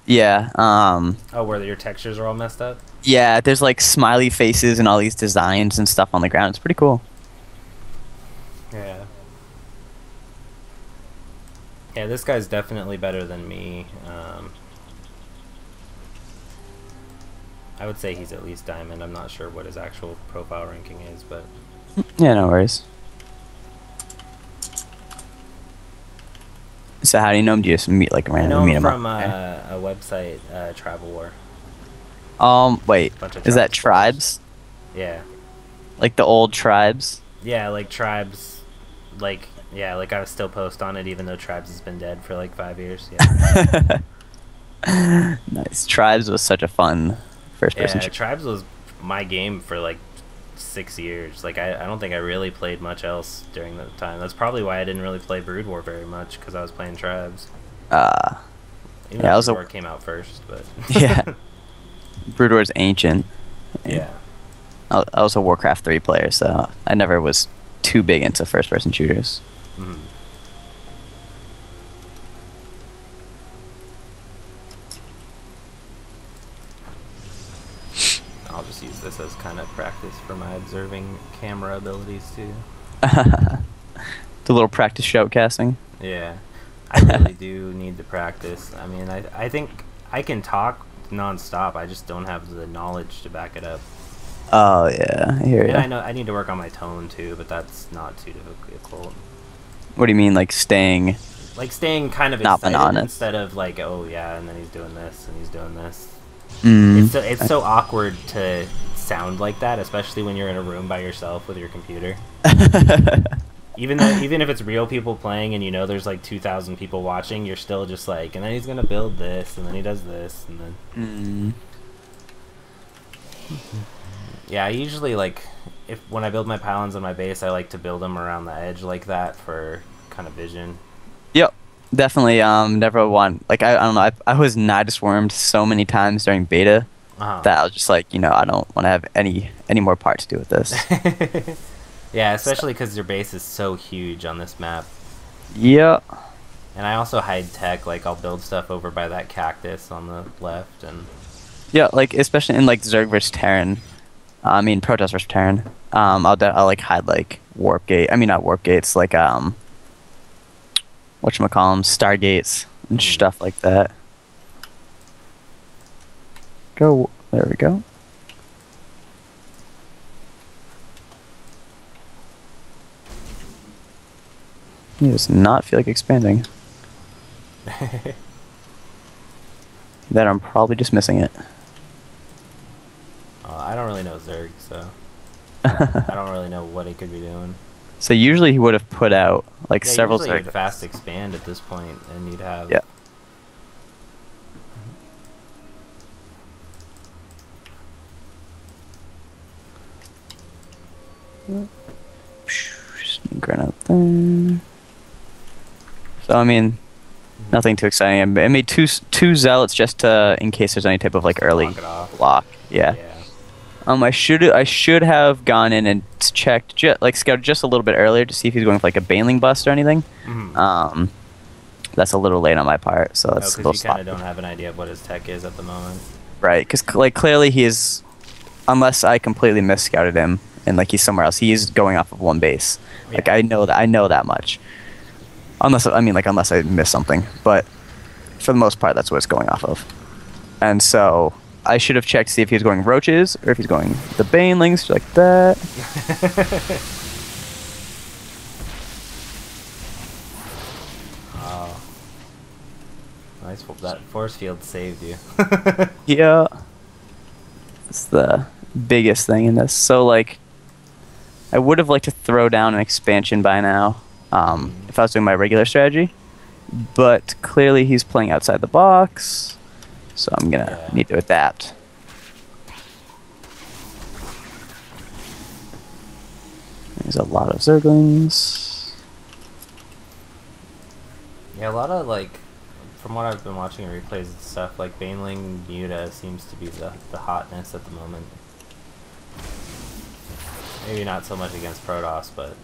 Yeah. Oh, where your textures are all messed up? Yeah. There's like smiley faces and all these designs and stuff on the ground. It's pretty cool. Yeah. Yeah, this guy's definitely better than me. I would say he's at least diamond. I'm not sure what his actual profile ranking is, but Yeah. No worries. So how do you know him? Do you just meet like I randomly know him meet him up from there? a website, Tribal War. Wait. A bunch of Is that tribes players. tribes? Yeah. Like the old tribes? Yeah, like tribes, like yeah, like I would still post on it even though tribes has been dead for like 5 years. Yeah. Nice. Tribes was such a fun first person Yeah, shooter. tribes was my game for like 6 years. Like I don't think I really played much else during that time. That's probably why I didn't really play Brood War very much because I was playing tribes. Uh, Even yeah, though I was Brood a War came out first, but yeah. Brood War's ancient. yeah. I was a Warcraft 3 player, so I never was too big into first person shooters. Mhm. I'll just use this as kind of practice for my observing camera abilities too. The little practice shoutcasting. Yeah, I really do need to practice. I mean, I think I can talk nonstop. I just don't have the knowledge to back it up. Oh yeah, I hear And I ya. know I need to work on my tone too, but that's not too difficult. What do you mean, like staying Like staying kind of not excited monotonous? instead of like, oh yeah, and then he's doing this and he's doing this. Mm. It's so awkward to sound like that, especially when you're in a room by yourself with your computer. Even if it's real people playing and you know there's like 2,000 people watching, you're still just like, and then he's gonna build this, and then he does this, and then mm. yeah. I usually like if when I build my pylons on my base, I like to build them around the edge like that for kind of vision. Yep, definitely. Never want like I don't know. I was night swarmed so many times during beta Uh that I was just like, I don't want to have any more part to do with this. huh. Yeah, So, especially because your base is so huge on this map. yeah, And I also hide tech, like I'll build stuff over by that cactus on the left, and yeah. Like especially in like Zerg versus Terran. I mean Protoss versus Terran. I'll like hide like warp gate. I mean not warp gates. Like whatchamacallem, stargates and mm, stuff like that. Go. There we go. He does not feel like expanding. That I'm probably just missing it. I don't really know Zerg, so I don't really know what he could be doing. So usually he would have put out like Yeah, several usually you'd Zerg. fast expand at this point, and you'd have Yeah. Sneak right out there. So I mean, nothing too exciting. I made two zealots just to in case there's any type of like just early block it off. block. Yeah. Yeah. I should have gone in and checked like scouted just a little bit earlier to see if he's going for like a baneling bust or anything. Mm-hmm. That's a little late on my part, so Oh, that's a because little you kind of sloppy. don't have an idea of what his tech is at the moment. Right, because like clearly he is, unless I completely misscouted him and like he's somewhere else, he is going off of one base. Like Yeah. I know that much. Unless unless I miss something, but for the most part that's what it's going off of. And so I should have checked to see if he's going roaches or if he's going the banelings like that. Oh, nice. That force field saved you. Yeah, it's the biggest thing in this. So like, I would have liked to throw down an expansion by now, if I was doing my regular strategy. But clearly he's playing outside the box, so I'm gonna Yeah. need to adapt. There's a lot of Zerglings. Yeah, a lot of like, from what I've been watching in replays and stuff, like Baneling Muta seems to be the hotness at the moment. Maybe not so much against Protoss, but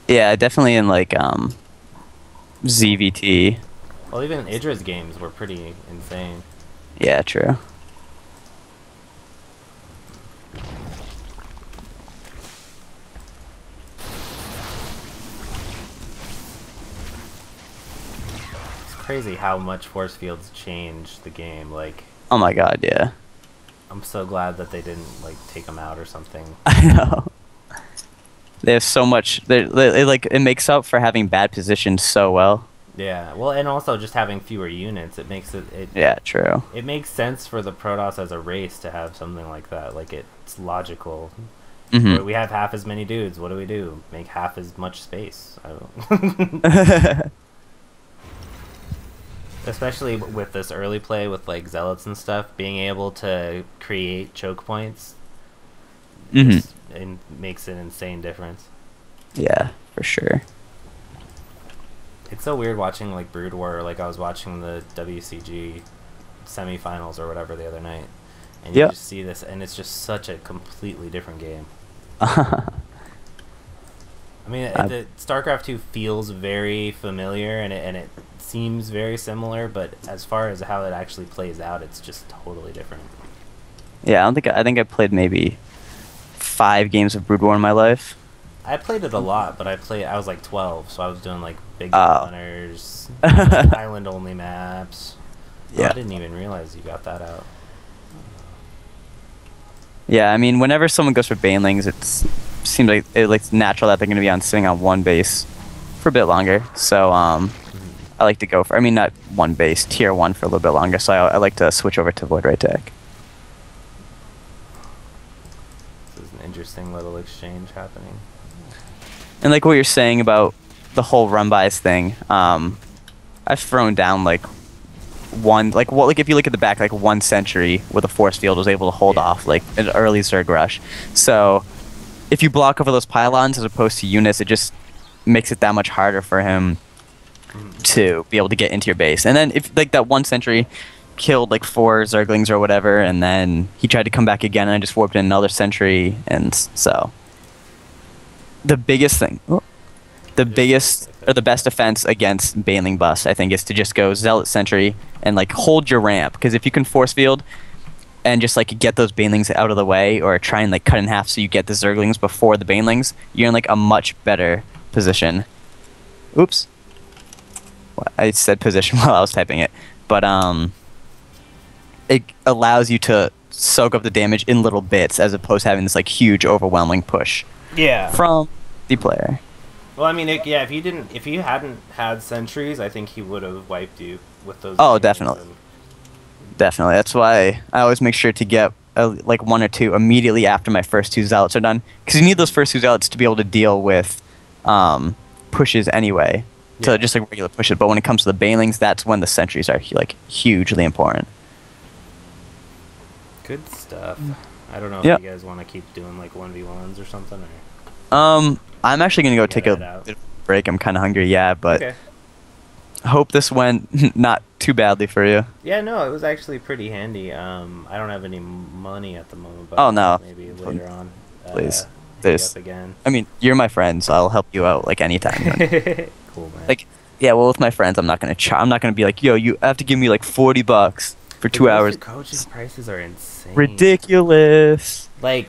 Yeah, definitely in like ZVT. well, even Idra's games were pretty insane. Yeah, true. It's crazy how much force fields change the game. Like, Oh my god, yeah. I'm so glad that they didn't like take them out or something. I know. They have so much. It makes up for having bad positions so well. Yeah, well, and also just having fewer units, it makes it Yeah, true. it makes sense for the Protoss as a race to have something like that. Like it's logical. Hmm. We have half as many dudes. What do? Make half as much space. I don't. Especially with this early play with like zealots and stuff, being able to create choke points Hmm. and makes an insane difference. Yeah, for sure. It's so weird watching like Brood War. Like I was watching the WCG semifinals or whatever the other night, and you Yep. just see this, and it's just such a completely different game. I mean, the StarCraft 2 feels very familiar, and it seems very similar, but as far as how it actually plays out, it's just totally different. Yeah, I think I played maybe 5 games of Brood War in my life. I played it a lot, but I was like 12, so I was doing like big Oh. hunters, island only maps. Oh, Yeah. I didn't even realize you got that out. Yeah, I mean, whenever someone goes for Banelings, it seems like it's natural that they're going to be sitting on one base for a bit longer. So I like to go for, I mean, not one base, tier 1 for a little bit longer. So I like to switch over to Void Ray Tech. This is an interesting little exchange happening. And like what you're saying about the whole run bys thing, I've thrown down like if you look at the back, like 1 sentry with a force field was able to hold off like an early Zerg rush. So if you block over those pylons as opposed to units, it just makes it that much harder for him to be able to get into your base. And then if like that 1 sentry killed like 4 Zerglings or whatever, and then he tried to come back again and I just warped in another sentry, and so the biggest thing, the biggest or the best defense against Baneling Bust, I think, is to just go Zealot Sentry and like hold your ramp, because if you can force field and just like get those Banelings out of the way, or try and like cut in half so you get the Zerglings before the Banelings, you're in like a much better position. Oops. I said position while I was typing it, but it allows you to soak up the damage in little bits as opposed to having this like huge overwhelming push from the player. Well, I mean, if you hadn't had sentries, I think he would have wiped you with those. Oh, definitely. Definitely. That's why I always make sure to get like 1 or 2 immediately after my first 2 zealots are done, because you need those first 2 zealots to be able to deal with pushes anyway, to just like regular pushes. But when it comes to the Banelings, that's when the sentries are like hugely important. Good stuff. I don't know if you guys want to keep doing like 1v1s or something. Or... I'm actually gonna go take a bit of a break. I'm kind of hungry, but I hope this went not too badly for you. Yeah, no, it was actually pretty handy. I don't have any money at the moment, but no, maybe later on. Please, up again. I mean, you're my friend, so I'll help you out like anytime. Cool, man. Like, yeah, well, with my friends, I'm not gonna be like, yo, you have to give me like $40 for 2 hours. Coaching prices are insane. Ridiculous. Like